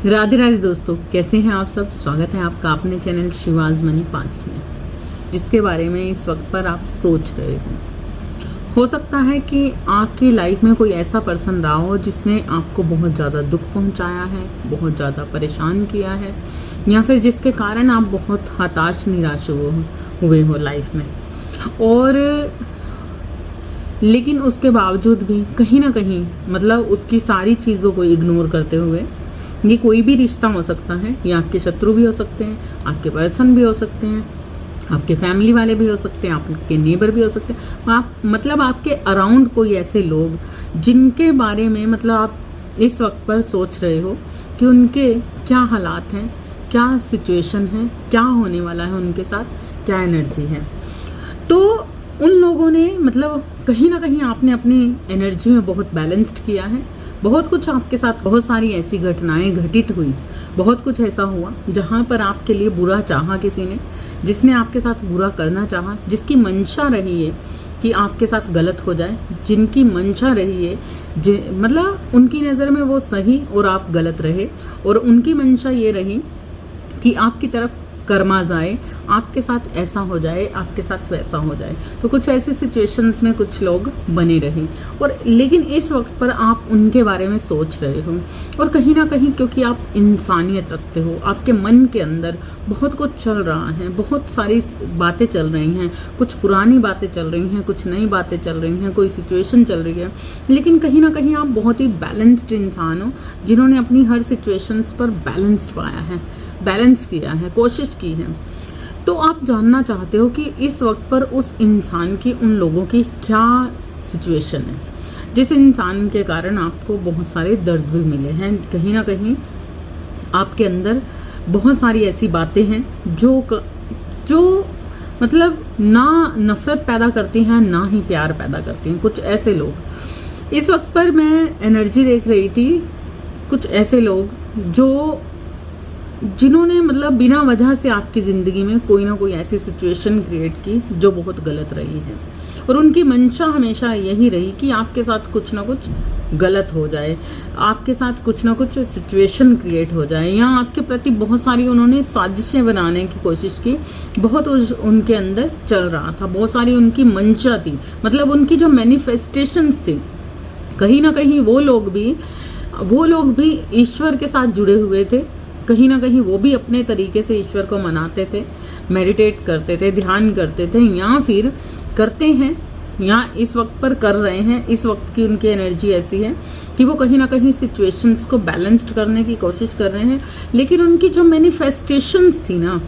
राधे राधे दोस्तों, कैसे हैं आप सब। स्वागत है आपका अपने चैनल शिवाज मनी 5 में, जिसके बारे में इस वक्त पर आप सोच रहे हो सकता है कि आपकी लाइफ में कोई ऐसा पर्सन रहा हो जिसने आपको बहुत ज़्यादा दुख पहुंचाया है, बहुत ज़्यादा परेशान किया है, या फिर जिसके कारण आप बहुत हताश निराश हुए हो लाइफ में। और लेकिन उसके बावजूद भी कहीं ना कहीं मतलब उसकी सारी चीज़ों को इग्नोर करते हुए, ये कोई भी रिश्ता हो सकता है, ये आपके शत्रु भी हो सकते हैं, आपके पर्सन भी हो सकते हैं, आपके फैमिली वाले भी हो सकते हैं, आपके नेबर भी हो सकते हैं, आप आपके अराउंड कोई ऐसे लोग जिनके बारे में आप इस वक्त पर सोच रहे हो कि उनके क्या हालात हैं, क्या सिचुएशन है, क्या होने वाला है उनके साथ, क्या एनर्जी है। तो उन लोगों ने कहीं ना कहीं आपने अपनी एनर्जी में बहुत बैलेंस्ड किया है। बहुत कुछ आपके साथ, बहुत सारी ऐसी घटनाएं घटित हुई, बहुत कुछ ऐसा हुआ जहां पर आपके लिए बुरा चाहा किसी ने, जिसने आपके साथ बुरा करना चाहा, जिसकी मंशा रही है कि आपके साथ गलत हो जाए, जिनकी मंशा रही है उनकी नज़र में वो सही और आप गलत रहे, और उनकी मंशा ये रही कि आपकी तरफ कर्मा जाए, आपके साथ ऐसा हो जाए, आपके साथ वैसा हो जाए। तो कुछ ऐसी सिचुएशंस में कुछ लोग बने रहे, और लेकिन इस वक्त पर आप उनके बारे में सोच रहे हो, और कहीं ना कहीं क्योंकि आप इंसानियत रखते हो, आपके मन के अंदर बहुत कुछ चल रहा है, बहुत सारी बातें चल रही हैं, कुछ पुरानी बातें चल रही हैं, कुछ नई बातें चल रही हैं, कोई सिचुएशन चल रही है, लेकिन कहीं ना कहीं आप बहुत ही बैलेंस्ड इंसान हो, जिन्होंने अपनी हर सिचुएशंस पर बैलेंस्ड पाया है, बैलेंस किया है, कोशिश की है। तो आप जानना चाहते हो कि इस वक्त पर उस इंसान की, उन लोगों की क्या सिचुएशन है, जिस इंसान के कारण आपको बहुत सारे दर्द भी मिले हैं। कहीं ना कहीं आपके अंदर बहुत सारी ऐसी बातें हैं जो ना नफरत पैदा करती हैं, ना ही प्यार पैदा करती हैं। कुछ ऐसे लोग इस वक्त पर मैं एनर्जी देख रही थी, कुछ ऐसे लोग जिन्होंने बिना वजह से आपकी ज़िंदगी में कोई ना कोई ऐसी सिचुएशन क्रिएट की जो बहुत गलत रही है, और उनकी मंशा हमेशा यही रही कि आपके साथ कुछ ना कुछ गलत हो जाए, आपके साथ कुछ ना कुछ सिचुएशन क्रिएट हो जाए, या आपके प्रति बहुत सारी उन्होंने साजिशें बनाने की कोशिश की। बहुत उनके अंदर चल रहा था, बहुत सारी उनकी मंशा थी, उनकी जो मैनिफेस्टेशंस थी। कहीं ना कहीं वो लोग भी ईश्वर के साथ जुड़े हुए थे, कहीं ना कहीं वो भी अपने तरीके से ईश्वर को मनाते थे, मेडिटेट करते थे, ध्यान करते थे, या फिर करते हैं, या इस वक्त पर कर रहे हैं। इस वक्त की उनकी एनर्जी ऐसी है कि वो कहीं ना कहीं सिचुएशंस को बैलेंस्ड करने की कोशिश कर रहे हैं। लेकिन उनकी जो मैनिफेस्टेशंस थी ना,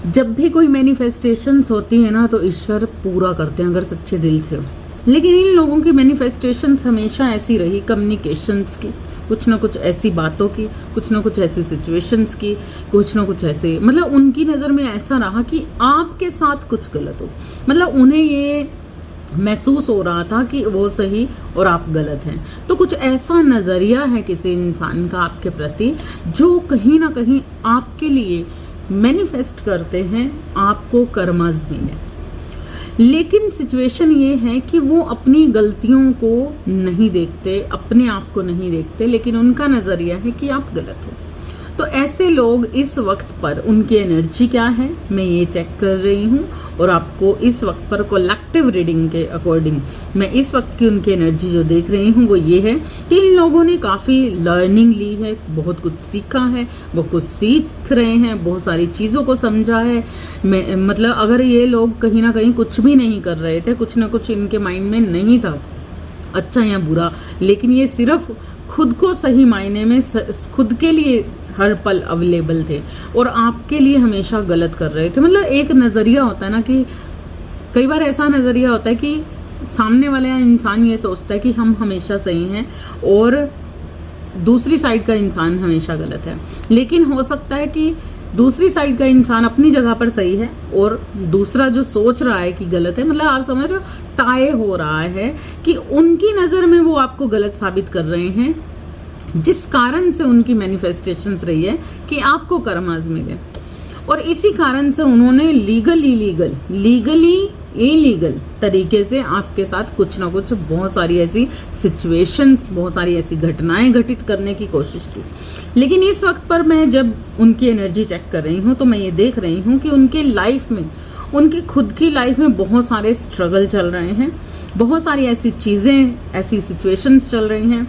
जब भी कोई मैनिफेस्टेशंस होती है ना, तो ईश्वर पूरा करते हैं अगर सच्चे दिल से हो। लेकिन इन लोगों की मैनिफेस्टेशंस हमेशा ऐसी रही, कम्युनिकेशंस की, कुछ ना कुछ ऐसी बातों की, कुछ ना कुछ ऐसी सिचुएशंस की, कुछ ना कुछ ऐसे उनकी नज़र में ऐसा रहा कि आपके साथ कुछ गलत हो। उन्हें ये महसूस हो रहा था कि वो सही और आप गलत हैं। तो कुछ ऐसा नज़रिया है किसी इंसान का आपके प्रति, जो कहीं ना कहीं आपके लिए मैनिफेस्ट करते हैं आपको कर्मज मिले। लेकिन सिचुएशन ये है कि वो अपनी गलतियों को नहीं देखते, अपने आप को नहीं देखते, लेकिन उनका नज़रिया है कि आप गलत हो। तो ऐसे लोग इस वक्त पर उनकी एनर्जी क्या है, मैं ये चेक कर रही हूँ, और आपको इस वक्त पर कलेक्टिव रीडिंग के अकॉर्डिंग मैं इस वक्त की उनकी एनर्जी जो देख रही हूँ वो ये है कि इन लोगों ने काफ़ी लर्निंग ली है, बहुत कुछ सीखा है, वो कुछ सीख रहे हैं, बहुत सारी चीज़ों को समझा है। मैं अगर ये लोग कहीं ना कहीं कुछ भी नहीं कर रहे थे, कुछ ना कुछ इनके माइंड में नहीं था अच्छा या बुरा, लेकिन ये सिर्फ खुद को सही मायने में खुद के लिए हर पल अवेलेबल थे, और आपके लिए हमेशा गलत कर रहे थे। एक नज़रिया होता है ना, कि कई बार ऐसा नज़रिया होता है कि सामने वाला इंसान ये सोचता है कि हम हमेशा सही हैं और दूसरी साइड का इंसान हमेशा गलत है। लेकिन हो सकता है कि दूसरी साइड का इंसान अपनी जगह पर सही है, और दूसरा जो सोच रहा है कि गलत है, आप समझ रहे हो, टाई हो रहा है कि उनकी नज़र में वो आपको गलत साबित कर रहे हैं, जिस कारण से उनकी मैनिफेस्टेशंस रही है कि आपको कर्माज मिले। और इसी कारण से उन्होंने लीगली इलीगल तरीके से आपके साथ कुछ ना कुछ बहुत सारी ऐसी सिचुएशंस, बहुत सारी ऐसी घटनाएं घटित करने की कोशिश की। लेकिन इस वक्त पर मैं जब उनकी एनर्जी चेक कर रही हूँ तो मैं ये देख रही हूँ कि उनके लाइफ में, उनकी खुद की लाइफ में बहुत सारे स्ट्रगल चल रहे हैं, बहुत सारी ऐसी चीजें, ऐसी सिचुएशंस चल रही हैं।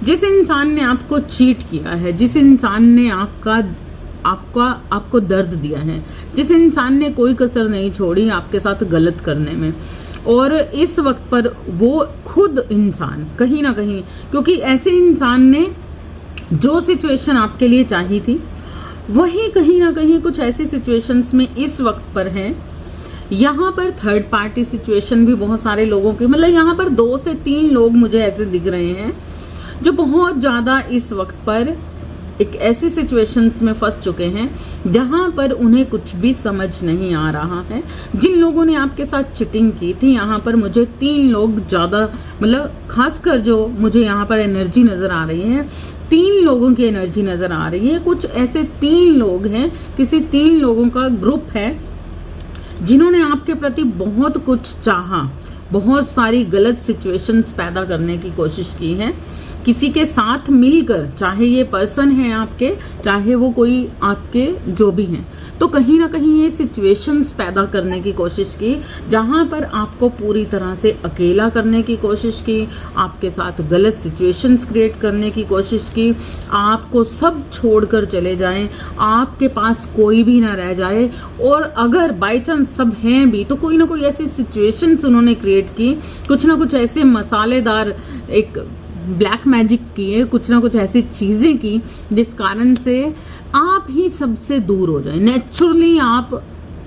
जिस इंसान ने आपको चीट किया है, जिस इंसान ने आपको दर्द दिया है, जिस इंसान ने कोई कसर नहीं छोड़ी आपके साथ गलत करने में, और इस वक्त पर वो खुद इंसान कहीं ना कहीं, क्योंकि ऐसे इंसान ने जो सिचुएशन आपके लिए चाहिए थी वही कहीं ना कहीं कुछ ऐसी सिचुएशंस में इस वक्त पर है। यहाँ पर थर्ड पार्टी सिचुएशन भी बहुत सारे लोगों के, मतलब यहाँ पर 2 से 3 लोग मुझे ऐसे दिख रहे हैं जो बहुत ज्यादा इस वक्त पर एक ऐसी सिचुएशंस में फंस चुके हैं जहां पर उन्हें कुछ भी समझ नहीं आ रहा है। जिन लोगों ने आपके साथ चिटिंग की थी, यहाँ पर मुझे 3 लोग ज्यादा, मतलब खासकर जो मुझे यहाँ पर एनर्जी नजर आ रही है, 3 लोगों की एनर्जी नजर आ रही है। कुछ ऐसे 3 लोग हैं, किसी 3 लोगों का ग्रुप है जिन्होंने आपके प्रति बहुत कुछ चाहा, बहुत सारी गलत सिचुएशंस पैदा करने की कोशिश की है किसी के साथ मिलकर, चाहे ये पर्सन है आपके, चाहे वो कोई आपके जो भी हैं, तो कहीं ना कहीं ये सिचुएशंस पैदा करने की कोशिश की जहां पर आपको पूरी तरह से अकेला करने की कोशिश की, आपके साथ गलत सिचुएशंस क्रिएट करने की कोशिश की, आपको सब छोड़कर चले जाएं, आपके पास कोई भी ना रह जाए, और अगर बाय चांस सब हैं भी तो कोई ना कोई ऐसी सिचुएशंस उन्होंने क्रिएट की, कुछ ना कुछ ऐसे मसालेदार एक ब्लैक मैजिक किए, कुछ ना कुछ ऐसी चीजें की जिस कारण से आप ही सबसे दूर हो जाए, नेचुरली आप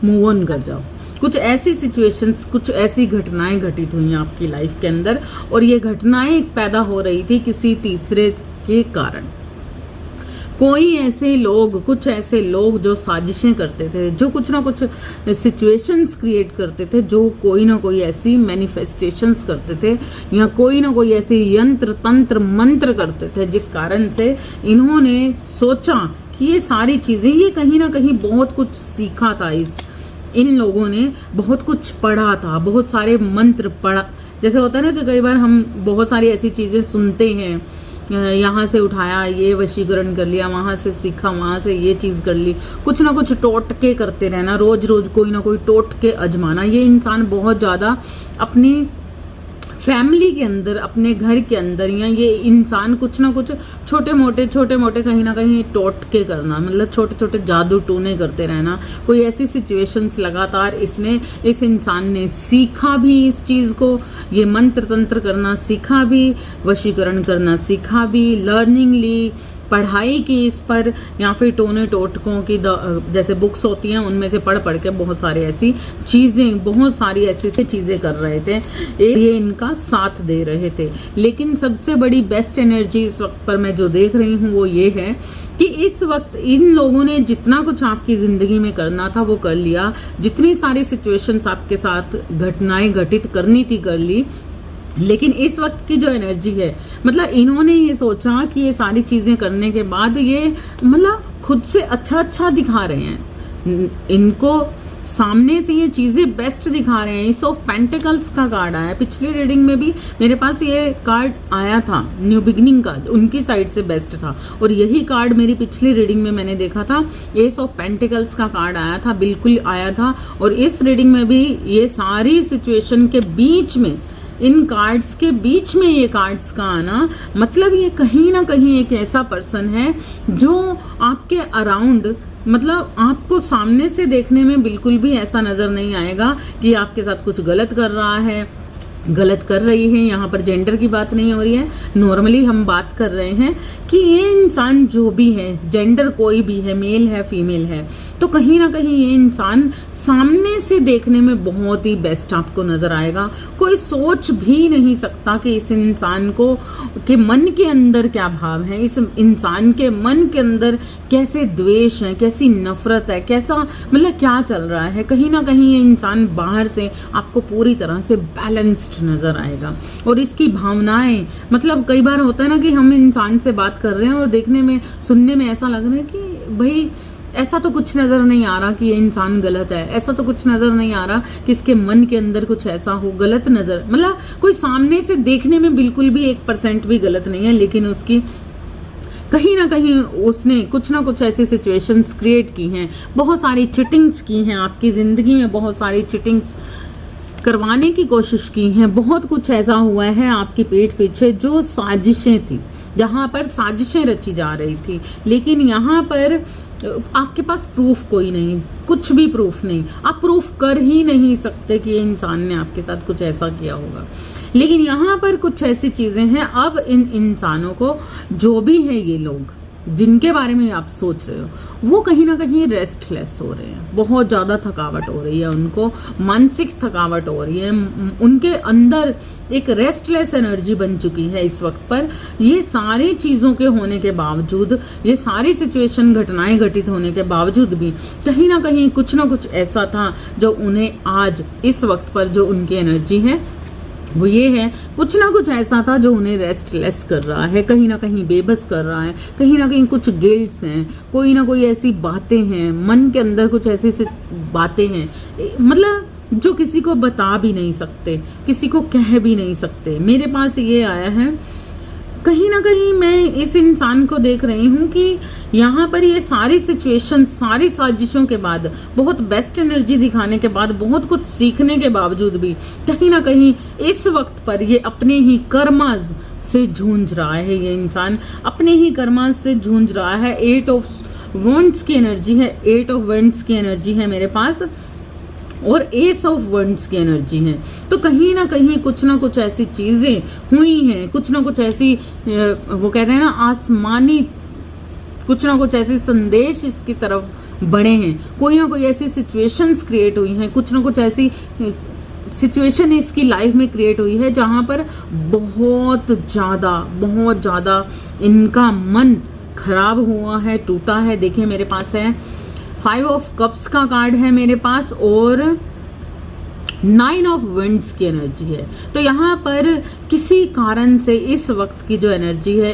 मूव ऑन कर जाओ। कुछ ऐसी सिचुएशंस, कुछ ऐसी घटनाएं घटित हुई आपकी लाइफ के अंदर, और ये घटनाएं पैदा हो रही थी किसी तीसरे के कारण। कोई ऐसे लोग, कुछ ऐसे लोग जो साजिशें करते थे, जो कुछ ना कुछ सिचुएशंस क्रिएट करते थे, जो कोई ना कोई ऐसी मैनिफेस्टेशंस करते थे, या कोई ना कोई ऐसे यंत्र तंत्र मंत्र करते थे जिस कारण से इन्होंने सोचा कि ये सारी चीजें, ये कहीं ना कहीं बहुत कुछ सीखा था, इन लोगों ने बहुत कुछ पढ़ा था, बहुत सारे मंत्र पढ़ा। जैसे होता है ना कि कई बार हम बहुत सारी ऐसी चीजें सुनते हैं, यहाँ से उठाया, ये वशीकरण कर लिया, वहां से सीखा, वहां से ये चीज कर ली, कुछ ना कुछ टोटके करते रहना, रोज रोज कोई ना कोई टोटके अजमाना। ये इंसान बहुत ज्यादा अपनी फैमिली के अंदर, अपने घर के अंदर, या ये इंसान कुछ ना कुछ छोटे मोटे कहीं ना कहीं टोटके करना, मतलब छोटे छोटे जादू टूने करते रहना। कोई ऐसी सिचुएशंस लगातार इस इंसान ने सीखा भी, इस चीज को, ये मंत्र तंत्र करना सीखा भी, वशीकरण करना सीखा भी, लर्निंग ली, पढ़ाई की इस पर, या फिर टोने टोटकों की जैसे बुक्स होती हैं उनमें से पढ़ के बहुत सारी ऐसी चीजें, बहुत सारी ऐसी चीजें कर रहे थे, ये इनका साथ दे रहे थे। लेकिन सबसे बड़ी बेस्ट एनर्जी इस वक्त पर मैं जो देख रही हूँ वो ये है कि इस वक्त इन लोगों ने जितना कुछ आपकी जिंदगी में करना था वो कर लिया, जितनी सारी सिचुएशंस आपके साथ घटनाएं घटित करनी थी कर ली। लेकिन इस वक्त की जो एनर्जी है, मतलब इन्होंने ये सोचा कि ये सारी चीजें करने के बाद ये मतलब खुद से अच्छा दिखा रहे हैं, इनको सामने से ये चीजें बेस्ट दिखा रहे हैं। इस ऑफ पेंटिकल्स का कार्ड आया, पिछली रीडिंग में भी मेरे पास ये कार्ड आया था, न्यू बिगिनिंग का, उनकी साइड से बेस्ट था, और यही कार्ड मेरी पिछली रीडिंग में मैंने देखा था, एस ऑफ पेंटिकल्स का कार्ड आया था, बिल्कुल आया था। और इस रीडिंग में भी ये सारी सिचुएशन के बीच में, इन कार्ड्स के बीच में ये कार्ड्स का आना, मतलब ये कहीं ना कहीं एक ऐसा पर्सन है जो आपके अराउंड, मतलब आपको सामने से देखने में बिल्कुल भी ऐसा नजर नहीं आएगा कि आपके साथ कुछ गलत कर रहा है, गलत कर रही है। यहाँ पर जेंडर की बात नहीं हो रही है, नॉर्मली हम बात कर रहे हैं कि ये इंसान जो भी है, जेंडर कोई भी है, मेल है फीमेल है, तो कहीं ना कहीं ये इंसान सामने से देखने में बहुत ही बेस्ट आपको नजर आएगा। कोई सोच भी नहीं सकता कि इस इंसान को के मन के अंदर क्या भाव है, इस इंसान के मन के अंदर कैसे द्वेष है, कैसी नफरत है, कैसा मतलब क्या चल रहा है। कहीं ना कहीं ये इंसान बाहर से आपको पूरी तरह से बैलेंस्ड नजर आएगा, और इसकी भावनाएं, मतलब कई बार होता है ना कि हम इंसान से बात कर रहे हैं और देखने में, सुनने में ऐसा लग रहा है कि भाई ऐसा तो कुछ नजर नहीं आ रहा कि ये इंसान गलत है, ऐसा तो कुछ नजर नहीं आ रहा कि इसके मन के अंदर कुछ ऐसा हो गलत नजर, मतलब कोई सामने से देखने में बिल्कुल भी 1% भी गलत नहीं है, लेकिन उसकी कहीं ना कहीं उसने कुछ ना कुछ ऐसी सिचुएशंस क्रिएट की हैं, बहुत सारी चिटिंग्स की हैं आपकी जिंदगी में, बहुत सारी चिटिंग्स करवाने की कोशिश की है, बहुत कुछ ऐसा हुआ है आपकी पीठ पीछे जो साजिशें थी, जहां पर साजिशें रची जा रही थी, लेकिन यहाँ पर आपके पास प्रूफ कोई नहीं, कुछ भी प्रूफ नहीं, आप प्रूफ कर ही नहीं सकते कि ये इंसान ने आपके साथ कुछ ऐसा किया होगा। लेकिन यहाँ पर कुछ ऐसी चीजें हैं, अब इन इंसानों को जो भी है ये लोग जिनके बारे में आप सोच रहे हो वो कहीं ना कहीं रेस्टलेस हो रहे हैं, बहुत ज़्यादा थकावट हो रही है, उनको मानसिक थकावट हो रही है, उनके अंदर एक रेस्टलेस एनर्जी बन चुकी है इस वक्त पर। ये सारी चीज़ों के होने के बावजूद, ये सारी सिचुएशन घटनाएं घटित होने के बावजूद भी कहीं ना कहीं कुछ ना कुछ ऐसा था जो उन्हें आज इस वक्त पर जो उनकी एनर्जी है वो ये है, कुछ ना कुछ ऐसा था जो उन्हें रेस्टलेस कर रहा है, कहीं ना कहीं बेबस कर रहा है, कहीं ना कहीं कुछ गिल्ट्स हैं, कोई ना कोई ऐसी बातें हैं मन के अंदर, कुछ ऐसी बातें हैं मतलब जो किसी को बता भी नहीं सकते, किसी को कह भी नहीं सकते। मेरे पास ये आया है, कहीं ना कहीं मैं इस इंसान को देख रही हूँ कि यहाँ पर ये सारी सिचुएशन, सारी साजिशों के बाद, बहुत बेस्ट एनर्जी दिखाने के बाद, बहुत कुछ सीखने के बावजूद भी कहीं ना कहीं इस वक्त पर ये अपने ही कर्माज से जूझ रहा है। ये इंसान अपने ही कर्माज से जूझ रहा है। 8 ऑफ वॉन्ड्स की एनर्जी है, 8 ऑफ वॉन्ड्स की एनर्जी है मेरे पास, और एस ऑफ वंड्स की एनर्जी है। तो कहीं ना कहीं कुछ ना कुछ ऐसी चीजें हुई हैं, कुछ ना कुछ ऐसी वो कहते हैं ना आसमानी, कुछ ना कुछ ऐसे संदेश इसकी तरफ बढ़े हैं, कोई ना कोई ऐसी सिचुएशंस क्रिएट हुई हैं, कुछ ना कुछ ऐसी सिचुएशन इसकी लाइफ में क्रिएट हुई है जहां पर बहुत ज्यादा इनका मन खराब हुआ है, टूटा है। देखिए मेरे पास है 5 ऑफ कप्स का कार्ड है मेरे पास, और 9 ऑफ विंड्स की एनर्जी है। तो यहाँ पर किसी कारण से इस वक्त की जो एनर्जी है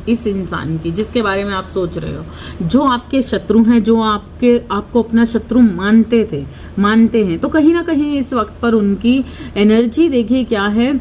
इस इंसान की जिसके बारे में आप सोच रहे हो, जो आपके शत्रु हैं, जो आपको अपना शत्रु मानते हैं, तो कहीं ना कहीं इस वक्त पर उनकी एनर्जी देखिए क्या है।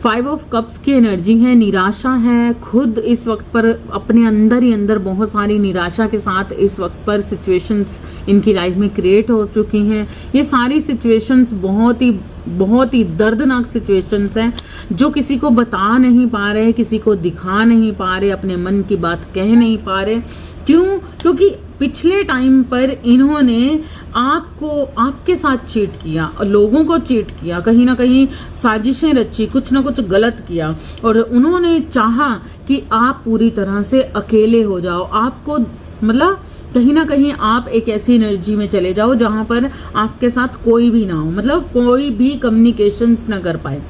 5 ऑफ कप्स की एनर्जी है, निराशा है, खुद इस वक्त पर अपने अंदर ही अंदर बहुत सारी निराशा के साथ इस वक्त पर सिचुएशंस इनकी लाइफ में क्रिएट हो चुकी हैं। ये सारी सिचुएशंस बहुत ही दर्दनाक सिचुएशंस हैं जो किसी को बता नहीं पा रहे, किसी को दिखा नहीं पा रहे, अपने मन की बात कह नहीं पा रहे। क्यों? क्योंकि पिछले टाइम पर इन्होंने आपके साथ चीट किया, लोगों को चीट किया, कहीं ना कहीं साजिशें रची, कुछ ना कुछ गलत किया, और उन्होंने चाहा कि आप पूरी तरह से अकेले हो जाओ, आपको मतलब कहीं ना कहीं आप एक ऐसी एनर्जी में चले जाओ जहां पर आपके साथ कोई भी ना हो, मतलब कोई भी कम्युनिकेशंस ना कर पाए।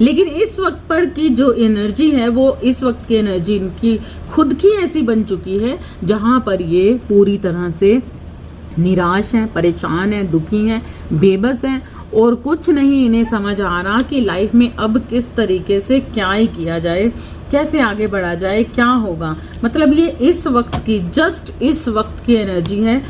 लेकिन इस वक्त पर की जो एनर्जी है वो इस वक्त की एनर्जी इनकी खुद की ऐसी बन चुकी है जहां पर ये पूरी तरह से निराश हैं, परेशान हैं, दुखी हैं, बेबस हैं, और कुछ नहीं इन्हें समझ आ रहा कि लाइफ में अब किस तरीके से क्या ही किया जाए, कैसे आगे बढ़ा जाए, क्या होगा। मतलब ये इस वक्त की एनर्जी है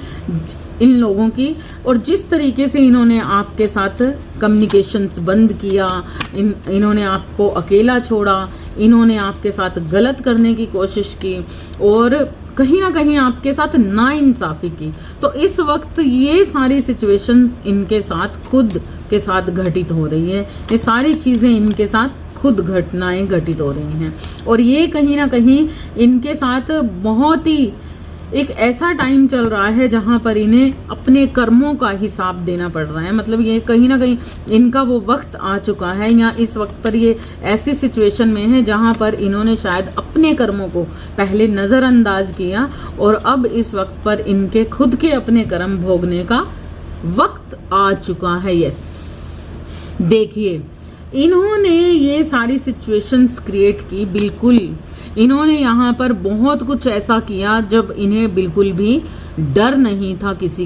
इन लोगों की, और जिस तरीके से इन्होंने आपके साथ कम्युनिकेशंस बंद किया, इन्होंने आपको अकेला छोड़ा, इन्होंने आपके साथ गलत करने की कोशिश की, और कहीं ना कहीं आपके साथ नाइंसाफी की। तो इस वक्त ये सारी सिचुएशंस इनके साथ खुद के साथ घटित हो रही है, ये सारी चीजें इनके साथ खुद घटनाएं घटित हो रही हैं, और ये कहीं ना कहीं इनके साथ बहुत ही एक ऐसा टाइम चल रहा है जहां पर इन्हें अपने कर्मों का हिसाब देना पड़ रहा है। मतलब ये कहीं ना कहीं इनका वो वक्त आ चुका है, या इस वक्त पर ये ऐसी सिचुएशन में है जहां पर इन्होंने शायद अपने कर्मों को पहले नजरअंदाज किया, और अब इस वक्त पर इनके खुद के अपने कर्म भोगने का वक्त आ चुका है। यस, देखिए इन्होंने ये सारी सिचुएशंस क्रिएट की, बिल्कुल इन्होंने यहाँ पर बहुत कुछ ऐसा किया जब इन्हें बिल्कुल भी डर नहीं था, किसी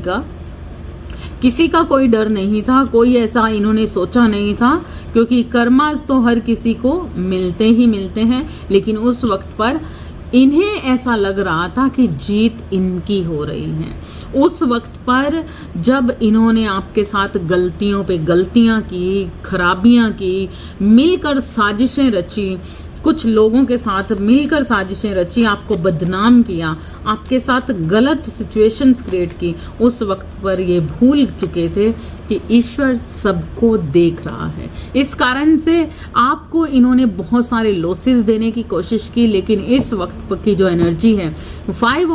का कोई डर नहीं था, कोई ऐसा इन्होंने सोचा नहीं था, क्योंकि कर्मास तो हर किसी को मिलते ही मिलते हैं। लेकिन उस वक्त पर इन्हें ऐसा लग रहा था कि जीत इनकी हो रही है। उस वक्त पर जब इन्होंने आपके साथ गलतियों पे गलतियां की, खराबियां की, मिलकर साजिशें रची, कुछ लोगों के साथ मिलकर साजिशें रची, आपको बदनाम किया, आपके साथ गलत सिचुएशंस क्रिएट की, उस वक्त पर ये भूल चुके थे कि ईश्वर सबको देख रहा है। इस कारण से आपको इन्होंने बहुत सारे लॉसेस देने की कोशिश की, लेकिन इस वक्त की जो एनर्जी है, फाइव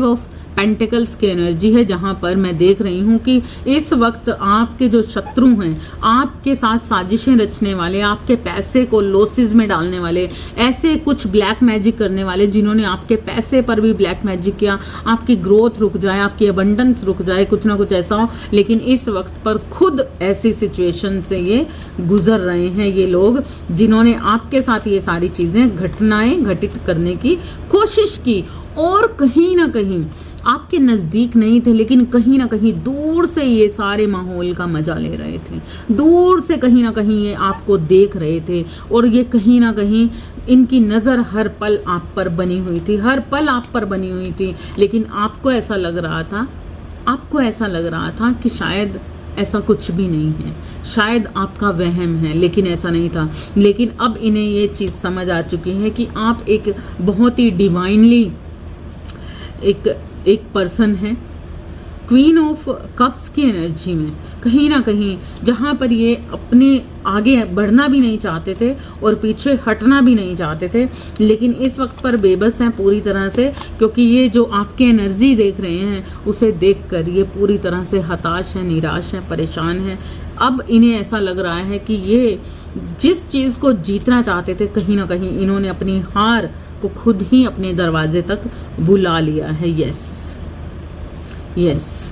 ऑफ पेंटिकल्स की एनर्जी है, जहां पर मैं देख रही हूं कि इस वक्त आपके जो शत्रु हैं, आपके साथ साजिशें रचने वाले, आपके पैसे को लॉसेस में डालने वाले, ऐसे कुछ ब्लैक मैजिक करने वाले जिन्होंने आपके पैसे पर भी ब्लैक मैजिक किया, आपकी ग्रोथ रुक जाए, आपकी अबंडेंस रुक जाए, कुछ ना कुछ ऐसा हो, लेकिन इस वक्त पर खुद ऐसी सिचुएशन से ये गुजर रहे हैं, ये लोग जिन्होंने आपके साथ ये सारी चीजें, घटनाएं घटित करने की कोशिश की, और कहीं ना कहीं आपके नजदीक नहीं थे, लेकिन कहीं ना कहीं दूर से ये सारे माहौल का मजा ले रहे थे, दूर से कहीं ना कहीं ये आपको देख रहे थे, और ये कहीं ना कहीं इनकी नजर हर पल आप पर बनी हुई थी, हर पल आप पर बनी हुई थी। लेकिन आपको ऐसा लग रहा था कि शायद ऐसा कुछ भी नहीं है, शायद आपका वहम है, लेकिन ऐसा नहीं था। लेकिन अब इन्हें ये चीज समझ आ चुकी है कि आप एक बहुत ही डिवाइनली एक पर्सन है, क्वीन ऑफ कप्स की एनर्जी में, कहीं ना कहीं जहां पर ये अपने आगे बढ़ना भी नहीं चाहते थे और पीछे हटना भी नहीं चाहते थे, लेकिन इस वक्त पर बेबस हैं पूरी तरह से, क्योंकि ये जो आपकी एनर्जी देख रहे हैं उसे देखकर ये पूरी तरह से हताश है, निराश है, परेशान है। अब इन्हें ऐसा लग रहा है कि ये जिस चीज को जीतना चाहते थे, कहीं ना कहीं इन्होंने अपनी हार को खुद ही अपने दरवाजे तक बुला लिया है। यस,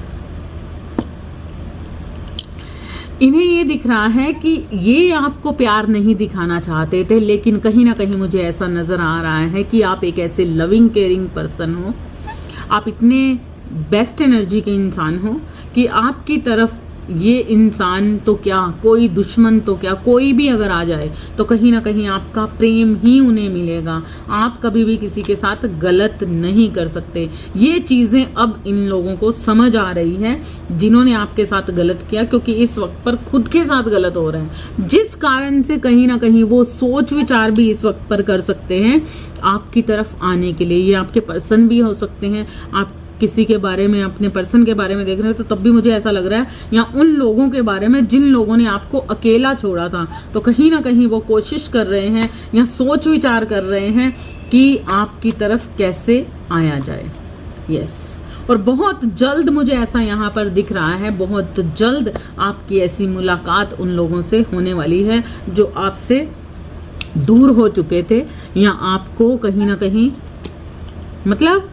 इन्हें ये दिख रहा है कि ये आपको प्यार नहीं दिखाना चाहते थे, लेकिन कहीं ना कहीं मुझे ऐसा नजर आ रहा है कि आप एक ऐसे लविंग केयरिंग पर्सन हो, आप इतने बेस्ट एनर्जी के इंसान हो कि आपकी तरफ ये इंसान तो क्या, कोई दुश्मन तो क्या, कोई भी अगर आ जाए तो कहीं ना कहीं आपका प्रेम ही उन्हें मिलेगा। आप कभी भी किसी के साथ गलत नहीं कर सकते। ये चीजें अब इन लोगों को समझ आ रही है जिन्होंने आपके साथ गलत किया, क्योंकि इस वक्त पर खुद के साथ गलत हो रहा है, जिस कारण से कहीं ना कहीं वो सोच विचार भी इस वक्त पर कर सकते हैं आपकी तरफ आने के लिए। ये आपके पर्सन भी हो सकते हैं, आप किसी के बारे में, अपने पर्सन के बारे में देख रहे हो, तो तब भी मुझे ऐसा लग रहा है, या उन लोगों के बारे में जिन लोगों ने आपको अकेला छोड़ा था, तो कहीं ना कहीं वो कोशिश कर रहे हैं या सोच विचार कर रहे हैं कि आपकी तरफ कैसे आया जाए। यस, और बहुत जल्द मुझे ऐसा यहाँ पर दिख रहा है, बहुत जल्द आपकी ऐसी मुलाकात उन लोगों से होने वाली है जो आपसे दूर हो चुके थे, या आपको कहीं ना कहीं मतलब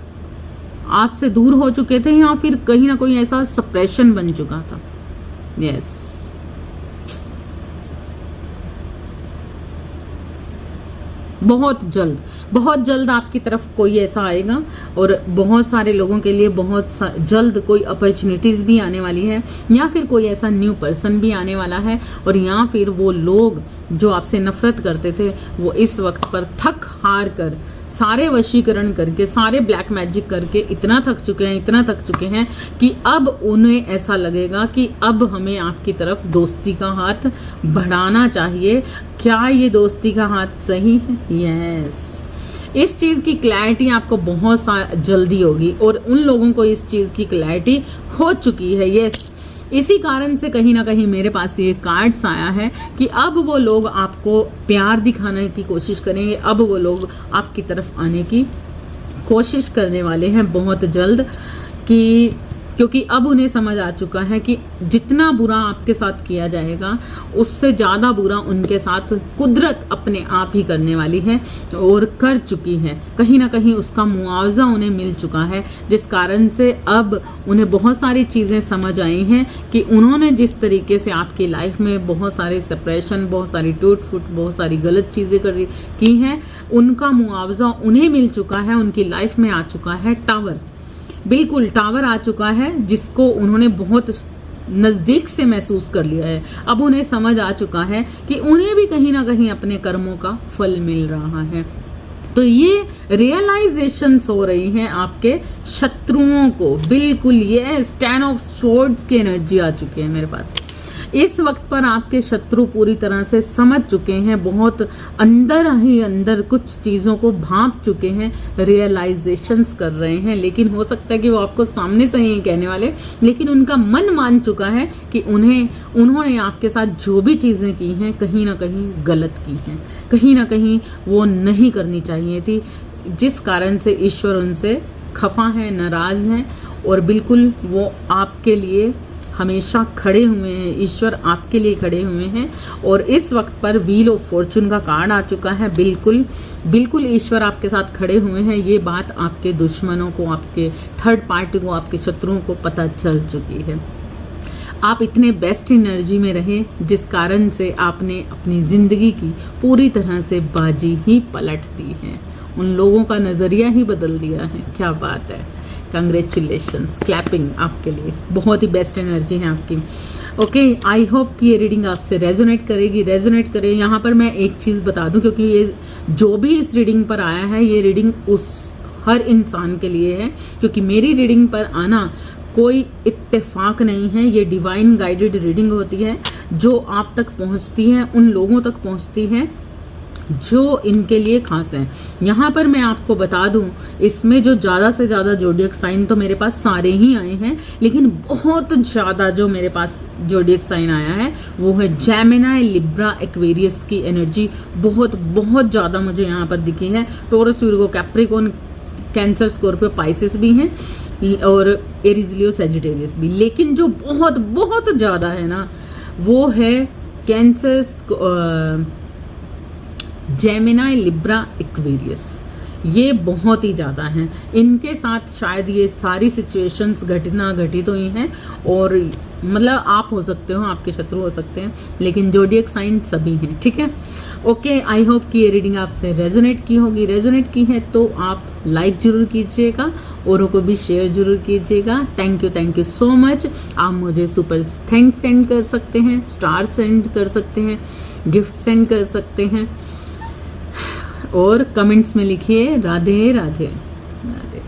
आपसे दूर हो चुके थे, या फिर कहीं ना कोई ऐसा सप्रेशन बन चुका था। यस, बहुत जल्द आपकी तरफ कोई ऐसा आएगा, और बहुत सारे लोगों के लिए बहुत जल्द कोई अपॉर्चुनिटीज भी आने वाली है, या फिर कोई ऐसा न्यू पर्सन भी आने वाला है, और या फिर वो लोग जो आपसे नफरत करते थे वो इस वक्त पर थक हार कर, सारे वशीकरण करके, सारे ब्लैक मैजिक करके इतना थक चुके हैं कि अब उन्हें ऐसा लगेगा कि अब हमें आपकी तरफ दोस्ती का हाथ बढ़ाना चाहिए। क्या ये दोस्ती का हाथ सही है? यस, इस चीज की क्लैरिटी आपको बहुत जल्दी होगी, और उन लोगों को इस चीज की क्लैरिटी हो चुकी है। यस, इसी कारण से कहीं ना कहीं मेरे पास ये कार्ड्स आया है कि अब वो लोग आपको प्यार दिखाने की कोशिश करेंगे, अब वो लोग आपकी तरफ आने की कोशिश करने वाले हैं बहुत जल्द, क्योंकि अब उन्हें समझ आ चुका है कि जितना बुरा आपके साथ किया जाएगा उससे ज़्यादा बुरा उनके साथ कुदरत अपने आप ही करने वाली है, और कर चुकी है। कहीं ना कहीं उसका मुआवजा उन्हें मिल चुका है, जिस कारण से अब उन्हें बहुत सारी चीज़ें समझ आई हैं कि उन्होंने जिस तरीके से आपकी लाइफ में बहुत सारे सेपरेशन, बहुत सारी टूट फूट, बहुत सारी गलत चीज़ें की हैं, उनका मुआवजा उन्हें मिल चुका है। उनकी लाइफ में आ चुका है टावर, बिल्कुल टावर आ चुका है, जिसको उन्होंने बहुत नजदीक से महसूस कर लिया है। अब उन्हें समझ आ चुका है कि उन्हें भी कहीं ना कहीं अपने कर्मों का फल मिल रहा है। तो ये रियलाइजेशंस हो रही हैं आपके शत्रुओं को। बिल्कुल ये 10 ऑफ स्वॉर्ड्स की एनर्जी आ चुकी है मेरे पास। इस वक्त पर आपके शत्रु पूरी तरह से समझ चुके हैं, बहुत अंदर ही अंदर कुछ चीज़ों को भांप चुके हैं, रियलाइजेशंस कर रहे हैं। लेकिन हो सकता है कि वो आपको सामने से ही कहने वाले, लेकिन उनका मन मान चुका है कि उन्होंने आपके साथ जो भी चीज़ें की हैं कहीं ना कहीं गलत की हैं, कहीं ना कहीं वो नहीं करनी चाहिए थी, जिस कारण से ईश्वर उनसे खफा है, नाराज़ हैं। और बिल्कुल वो आपके लिए हमेशा खड़े हुए हैं, ईश्वर आपके लिए खड़े हुए हैं। और इस वक्त पर व्हील ऑफ फॉर्चून का कार्ड आ चुका है। बिल्कुल बिल्कुल ईश्वर आपके साथ खड़े हुए हैं। ये बात आपके दुश्मनों को, आपके थर्ड पार्टी को, आपके शत्रुओं को पता चल चुकी है। आप इतने बेस्ट एनर्जी में रहे जिस कारण से आपने अपनी जिंदगी की पूरी तरह से बाजी ही पलट दी है, उन लोगों का नजरिया ही बदल दिया है। क्या बात है, कंग्रेचुलेशंस, क्लैपिंग आपके लिए, बहुत ही बेस्ट एनर्जी है आपकी। ओके, आई होप कि ये रीडिंग आपसे रेजोनेट करेगी, रेजोनेट करे। यहाँ पर मैं एक चीज़ बता दूं, क्योंकि ये जो भी इस रीडिंग पर आया है, ये रीडिंग उस हर इंसान के लिए है, क्योंकि मेरी रीडिंग पर आना कोई इत्तेफाक नहीं है। ये डिवाइन गाइडेड रीडिंग होती है, जो आप तक पहुँचती है, उन लोगों तक पहुँचती है जो इनके लिए खास है। यहाँ पर मैं आपको बता दूं, इसमें जो ज़्यादा से ज़्यादा जोडियक साइन, तो मेरे पास सारे ही आए हैं, लेकिन बहुत ज़्यादा जो मेरे पास जोडियक साइन आया है वो है जेमिनी, लिब्रा, एक्वेरियस की एनर्जी बहुत बहुत ज़्यादा मुझे यहाँ पर दिखी है। Taurus, Virgo, Capricorn, cancer, Scorpio, Pisces भी हैं, और एरीज, लियो, सैजिटेरियस भी। लेकिन जो बहुत बहुत ज़्यादा है ना, वो है कैंसर, जेमिनी, लिब्रा, एक्वेरियस। ये बहुत ही ज़्यादा हैं। इनके साथ शायद ये सारी सिचुएशंस घटित हुई हैं, और मतलब आप हो सकते हो, आपके शत्रु हो सकते हैं, लेकिन जोडियक साइन सभी हैं। ठीक है, ओके, आई होप कि ये रीडिंग आपसे रेजोनेट की होगी। रेजोनेट की है तो आप लाइक जरूर कीजिएगा, औरों को भी शेयर जरूर कीजिएगा। Thank you so much. आप मुझे सुपर थैंक्स सेंड कर सकते हैं, स्टार सेंड कर सकते हैं, गिफ्ट सेंड कर सकते हैं, और कमेंट्स में लिखिए राधे राधे राधे।